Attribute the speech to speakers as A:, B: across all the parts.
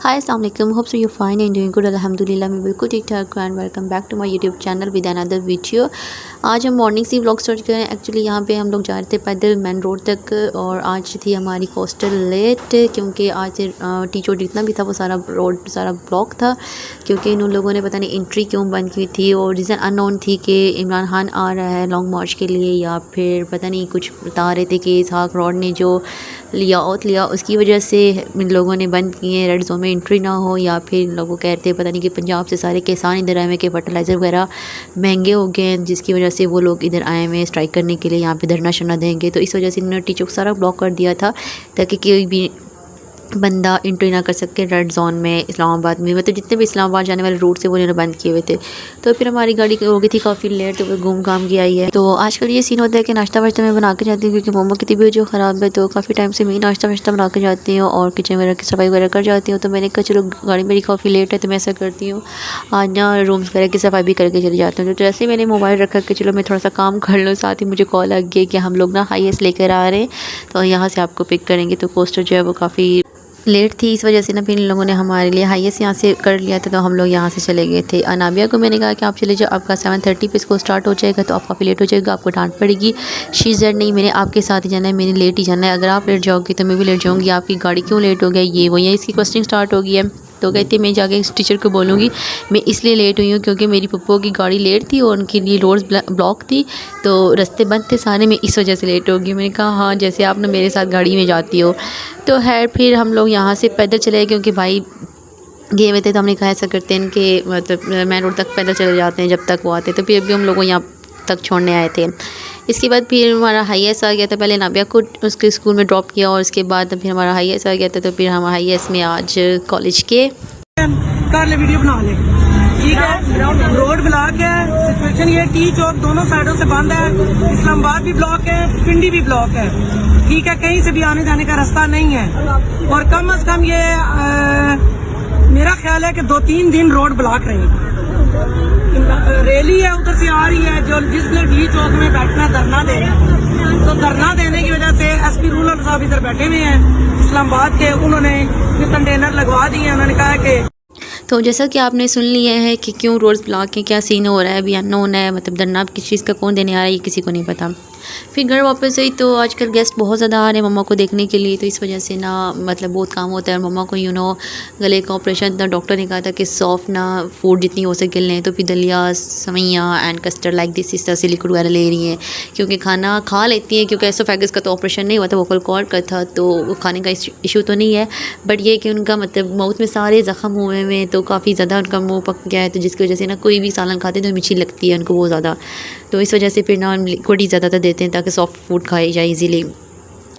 A: हाय अस्सलाम वालेकुम, hope so you fine and doing good. अल्हम्दुलिल्लाह मैं बिल्कुल ठीक ठाक and welcome back to my YouTube channel with another video. आज हम मॉर्निंग से व्लॉग स्टार्ट करें। एक्चुअली यहाँ पे हम लोग जा रहे थे पैदल मेन रोड तक और आज थी हमारी कोस्टल लेट क्योंकि आज टीचर जितना भी था वो सारा रोड सारा ब्लॉक था क्योंकि इन लोगों ने पता नहीं एंट्री क्यों बंद की थी और रीज़न अननोन थी कि इमरान खान आ रहा है लॉन्ग मार्च के लिए या फिर पता नहीं कुछ बता रहे थे कि इसहाक रोड ने जो लिया उसकी वजह से इन लोगों ने बंद किए रेड जोन में एंट्री ना हो, या फिर इन लोगों कहते हैं पता नहीं कि पंजाब से सारे किसान इधर आए हुए कि फर्टिलाइज़र वगैरह महंगे हो गए हैं जिसकी वजह से वो लोग इधर आए हुए हैं स्ट्राइक करने के लिए, यहाँ पे धरना शरना देंगे। तो इस वजह से इन्होंने टीचर को सारा ब्लॉक कर दिया था ताकि कोई भी बंदा एंट्री ना कर सके रेड जोन में इस्लामाबाद में। मतलब जितने भी इस्लामाबाद जाने वाले रूट से वो इन्होंने बंद किए हुए थे। तो फिर हमारी गाड़ी हो गई थी काफ़ी लेट, तो वो घूम घाम के आई है। तो आजकल ये सीन होता है कि नाश्ता वाश्ता मैं बना के जाती हूँ क्योंकि मम्मा की तबीयत जो ख़राब है, तो काफ़ी टाइम से मैं नाश्ता वाश्ता बना के जाती हूँ और किचन वगैरह की सफाई वगैरह कर जाती हूँ। तो मैंने कहा चलो गाड़ी मेरी काफ़ी लेट है तो मैं ऐसा करती हूँ आज ना रूम्स वगैरह की सफाई भी करके चली जाती हूँ। तो जैसे मैंने मोबाइल रखा कि चलो मैं थोड़ा सा काम कर लूँ, साथ ही मुझे कॉल आ गई कि हम लोग ना हाईएस्ट लेकर आ रहे हैं तो यहाँ से आपको पिक करेंगे। तो कोस्टर जो है वो काफ़ी लेट थी, इस वजह से ना फिर इन लोगों ने हमारे लिए हाईएस्ट यहाँ से कर लिया था। तो हम लोग यहाँ से चले गए थे। अनाबिया को मैंने कहा कि आप चले जाओ, आपका 7:30 पे इसको स्टार्ट हो जाएगा तो आप काफ़ी लेट हो जाएगा, आपको डांट पड़ेगी। शी सेड नहीं, मैंने आपके साथ ही जाना है, मैंने लेट ही जाना है, अगर आप लेट जाओगी तो मैं भी लेट जाऊँगी, आपकी गाड़ी क्यों लेट हो गई, ये वो यहाँ इसकी क्वेश्चन स्टार्ट हो गई है। तो कहती मैं जाके इस टीचर को बोलूँगी मैं इसलिए लेट हुई हूँ क्योंकि मेरी पप्पो की गाड़ी लेट थी और उनके लिए रोड्स ब्लॉक थी तो रास्ते बंद थे सारे, मैं इस वजह से लेट होगी। मैंने कहा हाँ जैसे आप ना मेरे साथ गाड़ी में जाती हो। तो खैर फिर हम लोग यहाँ से पैदल चले क्योंकि भाई गए हुए थे तो हमने कहा ऐसा करते हैं कि मतलब मेन रोड तक पैदल चले जाते हैं जब तक वो आते। तो फिर अभी हम लोग को यहाँ तक छोड़ने आए थे। इसके बाद फिर हमारा हाईएस आ गया था। पहले नाबिया को उसके स्कूल में ड्रॉप किया और उसके बाद फिर हमारा हाईएस आ गया था। तो फिर हम हाईएस में आज कॉलेज के
B: कर ले वीडियो बना ले, ठीक है। रोड ब्लॉक है, सिचुएशन ये टी चौक दोनों साइडों से बंद है, इस्लामाबाद भी ब्लॉक है, पिंडी भी ब्लॉक है, ठीक है। कहीं से भी आने जाने का रास्ता नहीं है और कम से कम ये मेरा ख्याल है कि 2-3 दिन रोड ब्लॉक रहेगी। रैली है उधर से आ रही है, जो जिसने डी चौक में बैठना धरना देना, तो धरना देने की वजह से एसपी रूरल साहब इधर बैठे हुए हैं इस्लामाबाद के, उन्होंने कंटेनर लगवा दिए। उन्होंने कहा कि
A: तो जैसा कि आपने सुन लिया है कि क्यों रोड्स ब्लॉक है, क्या सीन हो रहा है, अभी अननोन है। मतलब धरना किस चीज़ का कौन देने आ रहा है ये किसी को नहीं पता। फिर घर वापस आई तो आजकल गेस्ट बहुत ज़्यादा आ रहे हैं मम्मा को देखने के लिए, तो इस वजह से ना मतलब बहुत काम होता है। और मम्मा को गले का ऑपरेशन था, डॉक्टर ने कहा था कि सॉफ्ट ना फूड जितनी हो सके लें। तो फिर दलिया सवैयाँ एंड कस्टर्ड लाइक दिस इस तरह से लिक्विड वगैरह ले रही हैं क्योंकि खाना खा लेती हैं क्योंकि एसोफेगस का तो ऑपरेशन नहीं हुआ था, वोकल कॉर्ड का था, तो खाने का इशू तो नहीं है। बट ये कि उनका मतलब माउथ में सारे ज़ख्म हुए हैं तो काफ़ी ज़्यादा उनका मुँह पक गया है, तो जिसकी वजह से ना कोई भी सालन खाते हैं तो मिर्ची लगती है उनको बहुत ज़्यादा। तो इस वजह से फिर ना लिक्विड ही ज़्यादातर देते हैं ताकि सॉफ्ट फूड खाई जाए इजीली।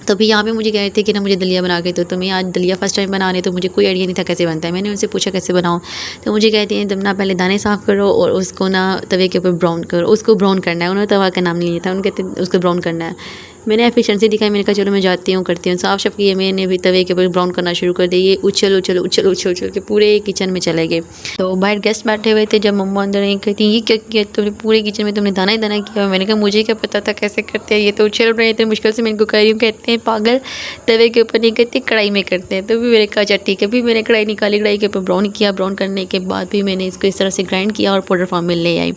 A: तो भी यहाँ पे मुझे कह रहे थे कि ना मुझे दलिया बना के तो मैं आज दलिया फर्स्ट टाइम बना रही तो मुझे कोई आइडिया नहीं था कैसे बनता है। मैंने उनसे पूछा कैसे बनाऊँ, तो मुझे कहते हैं तुम ना पहले दाने साफ़ करो और उसको ना तवे के ऊपर ब्राउन करो, उसको ब्राउन करना है। उन्होंने तवा का नाम नहीं लिया था, उन्होंने कहते उसको ब्राउन करना है। मैंने एफिशिएंसी दिखाई, मैंने कहा चलो मैं जाती हूँ करती हूँ साफ़ शफ किए। मैंने भी तवे के ऊपर ब्राउन करना शुरू कर दिया। ये उछल उछल उछल उछल उछल के पूरे किचन में चले गए। तो बाहर गेस्ट बैठे हुए थे, जब मम्मा अंदर आई कहती ये क्या किया तुमने, पूरे किचन में तुमने दाना ही दाना किया। मैंने कहा मुझे क्या पता था कैसे करते हैं, ये तो उछल रहे थे मुश्किल से। मैं इनको कह रही हूँ, कहते हैं पागल तवे के ऊपर नहीं कहते कढ़ाई में करते हैं। तो भी मैंने कहा अच्छा ठीक है। फिर मैंने कढ़ाई निकाली, कढ़ाई के ऊपर ब्राउन किया, ब्राउन करने के बाद फिर मैंने इसको इस तरह से ग्राइंड किया और पाउडर फॉर्म में ले आई।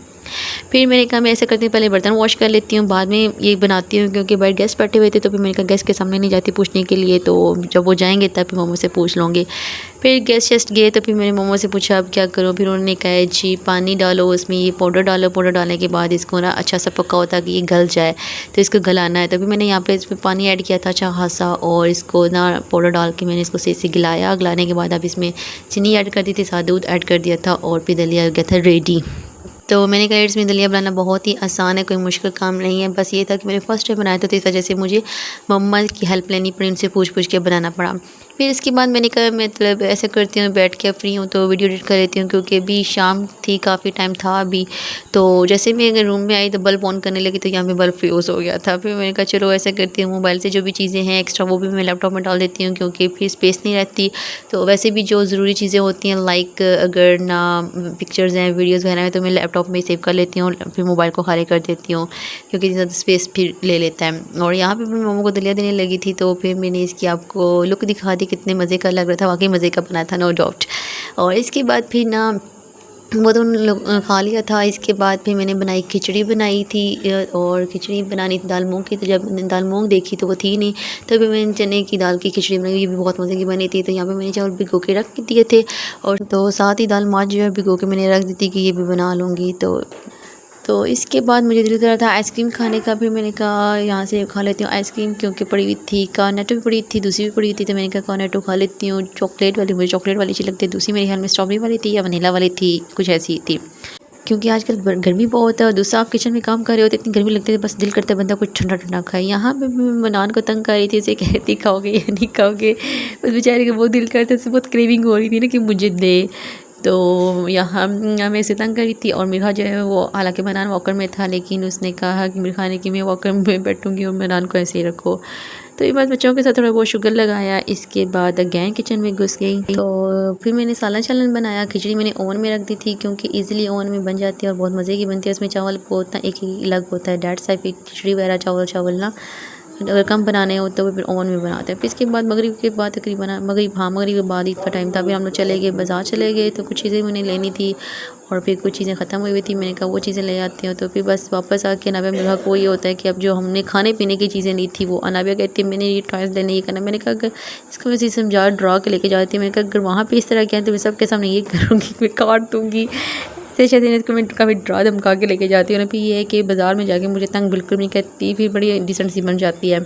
A: फिर मैंने कहा मैं ऐसा करती हूँ पहले बर्तन वॉश कर लेती हूँ बाद में ये बनाती हूँ क्योंकि बाहर गेस्ट बैठे हुए थे। तो फिर मैंने कहा गेस्ट के सामने नहीं जाती पूछने के लिए, तो जब वो जाएंगे तब फिर मम्मा से पूछ लूँगी। फिर गेस्ट गए तो फिर मैंने मम्मा से पूछा अब क्या करूँ। फिर उन्होंने कहा जी पानी डालो, उसमें ये पाउडर डालो, पाउडर डालने के बाद इसको ना अच्छा सा पका होता कि ये गल जाए तो इसको गलाना है। तो फिर मैंने यहाँ पे इसमें पानी ऐड किया था अच्छा खासा और इसको ना पाउडर डाल के मैंने इसको सही से गिलाया। गिलाने के बाद अब इसमें चीनी ऐड कर दी थी, सादा दूध ऐड कर दिया था और फिर दलिया हो गया था रेडी। तो मैंने कहा इसमें दलिया बनाना बहुत ही आसान है, कोई मुश्किल काम नहीं है। बस ये था कि मैंने फर्स्ट टाइम बनाया था तो इस वजह से मुझे मम्मा की हेल्प लेनी पड़ी, उनसे पूछ के बनाना पड़ा। फिर इसके बाद मैंने कहा मतलब ऐसे करती हूँ बैठ के फ्री हूँ तो वीडियो एडिट कर लेती हूँ क्योंकि अभी शाम थी, काफ़ी टाइम था अभी। तो जैसे मैं अगर रूम में आई तो बल्ब ऑन करने लगी तो यहाँ पे बल्ब फ्यूज़ हो गया था। फिर मैंने कहा चलो ऐसा करती हूँ मोबाइल से जो भी चीज़ें हैं एक्स्ट्रा वो भी मैं लैपटॉप में डाल देती हूँ क्योंकि फिर स्पेस नहीं रहती। तो वैसे भी जो ज़रूरी चीज़ें होती हैं लाइक अगर ना पिक्चर्स हैं वीडियोज़ वगैरह हैं तो मैं लैपटॉप में सेव कर लेती हूँ, फिर मोबाइल को खाली कर देती हूँ क्योंकि ज़्यादा स्पेस फिर ले लेता है। और यहाँ पर मैं मम्मा को दलिया देने लगी थी तो फिर मैंने इसकी आपको लुक दिखा दी कितने मज़े का लग रहा था, वाकई मज़े का बना था, नो डाउट। और इसके बाद फिर ना वो तो उन लोग खा लिया था। इसके बाद फिर मैंने बनाई, खिचड़ी बनाई थी और खिचड़ी बनानी थी दाल मूंग की। तो जब मैंने दाल मूंग देखी तो वो थी नहीं, तभी मैंने चने की दाल की खिचड़ी बनाई, ये भी बहुत मज़े की बनी थी। तो यहाँ पे मैंने चावल भिगो के रख दिए थे और तो साथ ही दाल माज जो है भिगो के मैंने रख दी थी कि ये भी बना लूँगी। तो इसके बाद मुझे दिल कर रहा था आइसक्रीम खाने का, फिर मैंने कहा यहाँ से खा लेती हूँ आइसक्रीम, क्योंकि पड़ी हुई थी, कॉर्नेटो भी पड़ी थी, दूसरी भी पड़ी थी। तो मैंने कहा कॉर्नेटो खा लेती हूँ, चॉकलेट वाली, मुझे चॉकलेट वाली अच्छी लगती है, दूसरी मेरे ख्याल में स्ट्रॉबेरी वाली थी या वनीला वाली थी, कुछ ऐसी थी। क्योंकि आजकल गर्मी बहुत है और दूसरा आप किचन में काम कर रहे होते, इतनी गर्मी लगती है, बस दिल करता है बंदा कुछ ठंडा ठंडा खाए। यहाँ पे मैं बनान को तंग कर रही थी, उसे कहती खाओगे या नहीं खाओगे, उस बेचारे का बहुत दिल करता है, बहुत क्रेविंग हो रही थी ना कि मुझे दे। तो यहाँ मैं इसे तंग करी थी और मिर्हा जो है वो, हालांकि मनान वॉकर में था, लेकिन उसने कहा कि मिर्हा ने कि मैं वॉकर में बैठूँगी और मनान को ऐसे ही रखो। तो ये बात बच्चों के साथ थोड़ा बहुत शुगर लगाया। इसके बाद अगैन किचन में घुस गई। तो फिर मैंने सालन बनाया। खिचड़ी मैंने ओवन में रख दी थी क्योंकि इजीली ओवन में बन जाती है और बहुत मज़े की बनती है। उसमें चावल होता एक ही अलग होता है, डेढ़ सा खिचड़ी वगैरह चावल ना अगर कम बनाने हो तो फिर ओवन में बनाते हैं। फिर इसके बाद मगरिब के बाद तकरीबन मगरिब के बाद ईद का टाइम था, फिर हम लोग चले गए, बाज़ार चले गए। तो कुछ चीज़ें मैंने लेनी थी और फिर कुछ चीज़ें ख़त्म हुई थी, मैंने कहा वो चीज़ें ले आती हूँ। तो फिर बस वापस आके अनाबिया मेरा को ये होता है कि अब जो हमने खाने पीने की चीज़ें ली थी वो अनाबिया कहती है मैंने ये टॉयज़ लेने, ये करना। मैंने कहा अगर इसको वैसे समझा ड्रा के लेके जाती है, मैंने कहा अगर वहाँ पर इस तरह किया तो मैं सबके सामने ये करूँगी, मैं काट दूँगी। शायद इसको मैं काफ़ी ड्रा धमका के लेके जाती हूँ ना। फिर ये है कि बाज़ार में जाके मुझे तंग बिल्कुल नहीं करती, फिर बड़ी डिसेंट सी बन जाती है।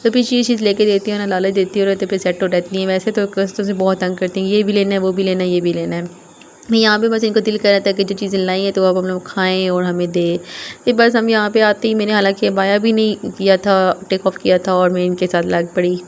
A: तो फिर चीज़ लेके देती हूँ ना, लालच देती हूँ, तो फिर सेट हो रहती हैं। वैसे तो कस्तों से बहुत तंग करती हैं, ये भी लेना है, वो भी लेना है, ये भी लेना है। मैं यहाँ पे बस इनको दिल कर रहा था कि जो चीज़ें लाई हैं तो अब हम लोग खाएँ और हमें दे। फिर बस हम यहाँ पे आते ही मैंने हालांकि बाया भी नहीं किया था, टेक ऑफ किया था और मैं इनके साथ लग पड़ी।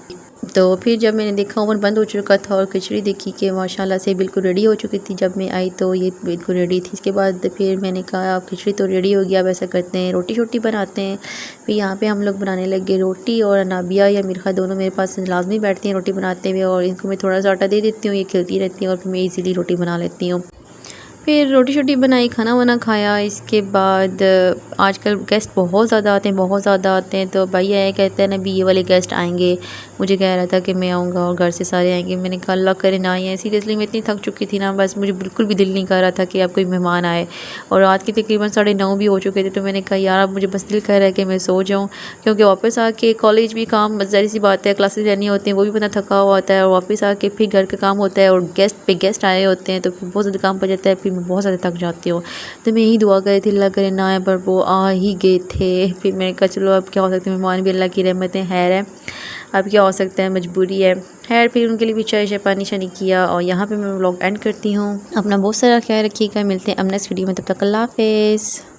A: तो फिर जब मैंने देखा ओवन बंद हो चुका था और खिचड़ी देखी कि माशाल्लाह से बिल्कुल रेडी हो चुकी थी, जब मैं आई तो ये बिल्कुल रेडी थी। इसके बाद फिर मैंने कहा अब खिचड़ी तो रेडी हो गया, अब ऐसा करते हैं रोटी शोटी बनाते हैं। फिर यहाँ पे हम लोग बनाने लगे रोटी, और अनाबिया या मिर्हा दोनों मेरे पास लाजमी बैठती हैं रोटी बनाते हुए, और इनको मैं थोड़ा सा आटा दे देती हूँ, ये खिलती रहती हैं और फिर मैं ईज़िली रोटी बना लेती हूँ। फिर रोटी शोटी बनाई, खाना वाना खाया। इसके बाद आजकल गेस्ट बहुत ज़्यादा आते हैं, तो भैया ये कहते हैं ना भी ये वाले गेस्ट आएंगे, मुझे कह रहा था कि मैं आऊँगा और घर से सारे आएंगे। मैंने कहा अल्लाह करे ना आए। सीरियसली मैं इतनी थक चुकी थी ना, बस मुझे बिल्कुल भी दिल नहीं कर रहा था कि अब कोई मेहमान आए, और रात के तकरीबन 9:30 भी हो चुके थे। तो मैंने कहा यार अब मुझे बस दिल कर रहा है कि मैं सो जाऊँ, क्योंकि वापस आके कॉलेज भी काम, ज़ाहिर सी बात है क्लासेस लेनी होती हैं, वो भी बंदा थका हुआ होता है, और वापस आके फिर घर का काम होता है और गेस्ट पे गेस्ट आए होते हैं, तो फिर बहुत ज़्यादा काम पड़ जाता है, फिर मैं बहुत ज़्यादा थक जाती हूँ। तो मैं यही दुआ कर रही थी अल्लाह करे ना आए, पर वो आ ही गए थे। फिर मैंने कहा चलो अब क्या हो सकता है, मेहमान भी अल्लाह की रहमतें, खैर है, अब क्या हो सकता है, मजबूरी है। खैर फिर उनके लिए भी चाय पानी शानी किया, और यहाँ पे मैं व्लॉग एंड करती हूँ। अपना बहुत सारा ख्याल रखिएगा, मिलते हैं अब नेक्स्ट वीडियो में, तब तक अल्लाह हाफ़िज़।